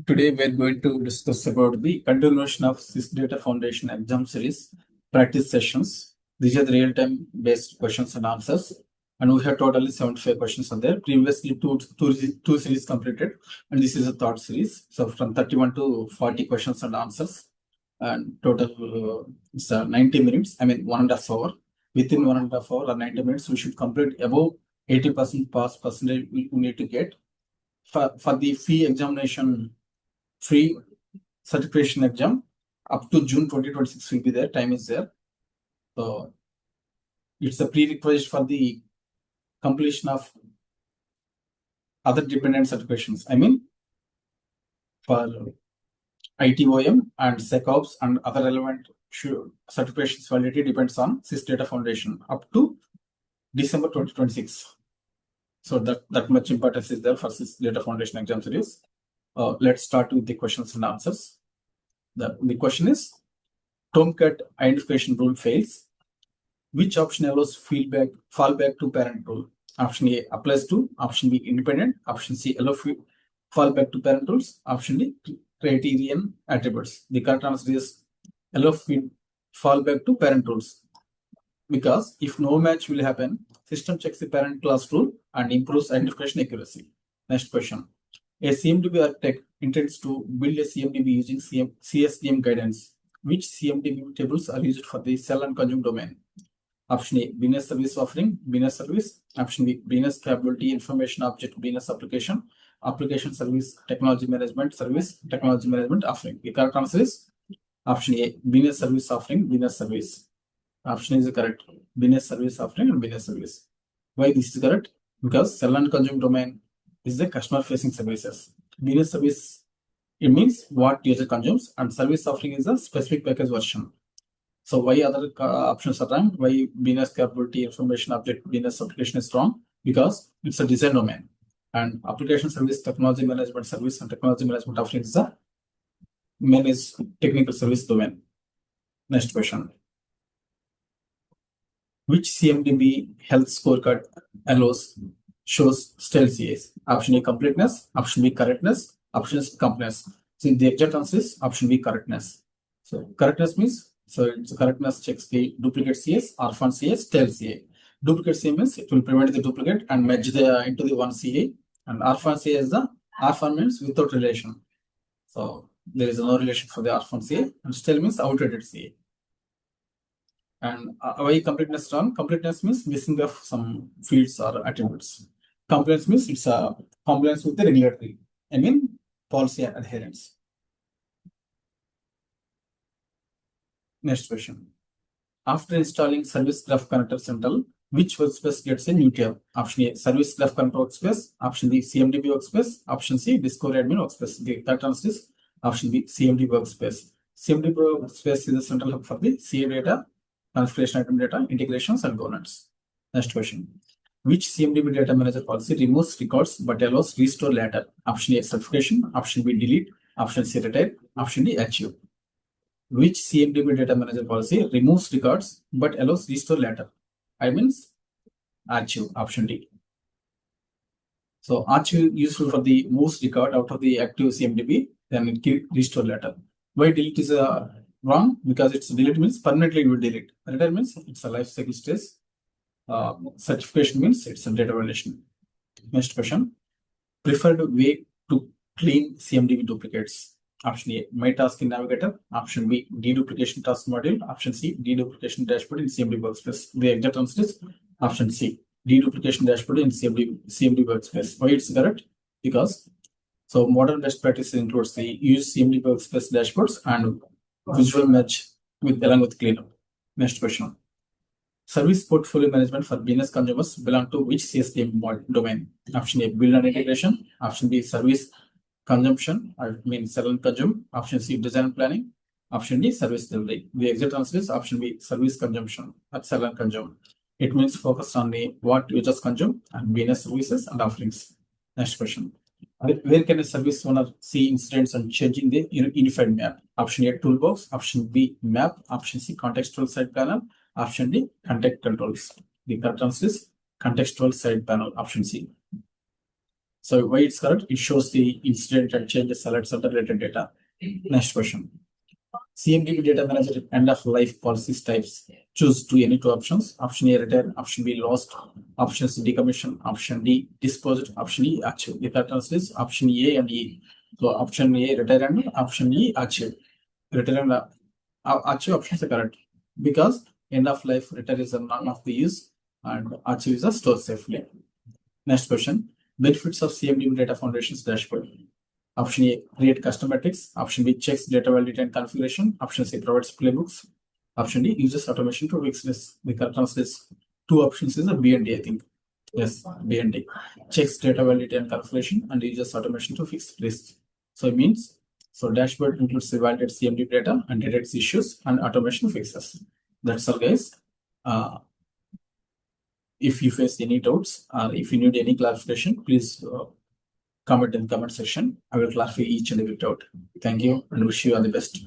Today we are going to discuss about the continuation of CIS Data Foundation exam series practice sessions. These are the real-time based questions and answers, and we have totally 75 questions on there. Previously, two series completed, and this is a third series. So from 31 to 40 questions and answers, and total it's 90 minutes. I mean 1.5 hour. Within 1.5 hour or 90 minutes, we should complete above 80% pass percentage. We need to get for the fee examination. Free certification exam up to June 2026 will be there. Time is there. So it's a prerequisite for the completion of other dependent certifications. I mean, for ITOM and SecOps and other relevant certifications validity depends on CIS Data Foundation up to December 2026. So that much importance is there for CIS Data Foundation exam series. Let's start with the questions and answers. The question is, Tomcat identification rule fails. Which option allows fallback to parent rule? Option A applies to, option B independent, option C allow fallback to parent rules, option D criterion attributes. The correct answer is allow fallback to parent rules, because if no match will happen, system checks the parent class rule and improves identification accuracy. Next question. A CMDB architect intends to build a CMDB using CSDM guidance. Which CMDB tables are used for the sell and consume domain? Option A, business service offering, business service. Option B, business capability information object, business application, application service, technology management service, technology management offering. The correct answer is option A, business service offering, business service. Option is correct. Business service offering and business service. Why this is correct? Because sell and consume domain is the customer facing services. Business service, it means what user consumes, and service offering is a specific package version. So why other options are wrong? Why business capability information object business application is wrong? Because it's a design domain, and application service, technology management service, and technology management offering is a managed technical service domain. Next question. Which CMDB health scorecard shows stale CIS? Option A completeness, option B correctness, option is completeness. So the exact answer is option B correctness. So correctness means, so it's correctness checks the duplicate CIS, orphan CIS, stale CIS. Duplicate CIS means it will prevent the duplicate and merge into the one CA, and orphan CIS is the orphan means without relation. So there is no relation for the orphan CA, and stale means outdated CA. And why completeness wrong? Completeness means missing of some fields or attributes. Compliance means it's a compliance with the regulatory, I mean policy adherence. Next question. After installing Service Graph Connector Central, which workspace gets a new tab? Option A, Service Graph Connector workspace. Option B, CMDB workspace. Option C, Discovery Admin workspace. The correct answer is option B, CMDB workspace. CMDB workspace is the central hub for the CA data, configuration item data, integrations, and governance. Next question. Which CMDB data manager policy removes records but allows restore later? Option A, certification. Option B, delete. Option C, retire. Option D, achieve. Which CMDB data manager policy removes records but allows restore later? I means achieve. Option D. So achieve useful for the moves record out of the active CMDB, then it can restore later. Why delete is wrong? Because it's delete means permanently it will delete. Retire means it's a life cycle stage. Certification means it's a data validation. Next question. Preferred way to clean CMDB duplicates. Option A, my task in Navigator. Option B, deduplication task module. Option C, deduplication dashboard in CMDB workspace. The exact answer is option C, deduplication dashboard in CMDB workspace. Why it's correct? Because so modern best practice includes the use CMDB workspace dashboards and visual match along with cleanup. Next question. Service portfolio management for business consumers belong to which CSDM domain? Option A, build and integration. Option B, service consumption, I mean sell and consume. Option C, design and planning. Option D, service delivery. The exact answer is option B, service consumption, sell and consume. It means focus on the what users consume and business services and offerings. Next question. Where can a service owner see incidents and changing the unified map? Option A, toolbox. Option B, map. Option C, contextual side panel. Option D, context controls. The correct answer is contextual side panel. Option C. So why it's correct? It shows the incident and changes alerts and related data. Next question. CMDB data manager end of life policies types. Choose any two options. Option A return, option B lost, option C decommission, option D disposed, option E achieved. The patterns is option A and E. So option A return and option E achieved. Return and achieve options are correct because end of life return is a none of the use and achieve is a store safely. Next question. Benefits of CMDB Data Foundations dashboard. Option A, create custom metrics. Option B, checks data validity and configuration. Option C, provides playbooks. Option D, uses automation to fix this. The correct answer is two options is a B and D, I think. Yes, B and D. Checks data validity and configuration and uses automation to fix risks. So it means, so dashboard includes the validated CMDB data and detects issues and automation fixes. That's all, guys. If you face any doubts or if you need any clarification, please comment in the comment section. I will clarify each and every doubt. Thank you and wish you all the best.